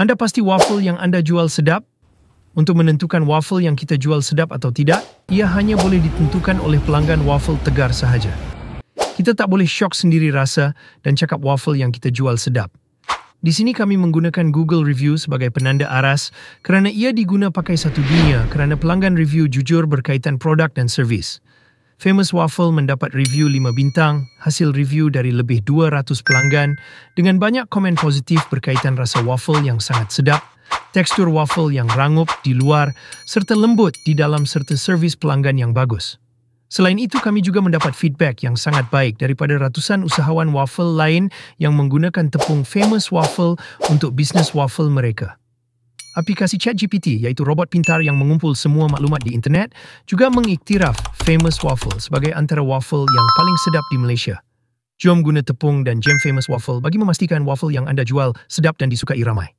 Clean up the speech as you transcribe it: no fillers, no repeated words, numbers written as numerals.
Anda pasti waffle yang Anda jual sedap? Untuk menentukan waffle yang kita jual sedap atau tidak, ia hanya boleh ditentukan oleh pelanggan waffle tegar sahaja. Kita tak boleh syok sendiri rasa dan cakap waffle yang kita jual sedap. Di sini kami menggunakan Google Review sebagai penanda aras kerana ia diguna pakai satu dunia kerana pelanggan review jujur berkaitan produk dan servis. Famous Waffle mendapat review 5 bintang, hasil review dari lebih 200 pelanggan dengan banyak komen positif berkaitan rasa waffle yang sangat sedap, tekstur waffle yang rangup di luar serta lembut di dalam serta servis pelanggan yang bagus. Selain itu, kami juga mendapat feedback yang sangat baik daripada ratusan usahawan waffle lain yang menggunakan tepung Famous Waffle untuk bisnes waffle mereka. Aplikasi ChatGPT, iaitu robot pintar yang mengumpul semua maklumat di internet, juga mengiktiraf Famous Waffle sebagai antara waffle yang paling sedap di Malaysia. Jom guna tepung dan jam Famous Waffle bagi memastikan waffle yang anda jual sedap dan disukai ramai.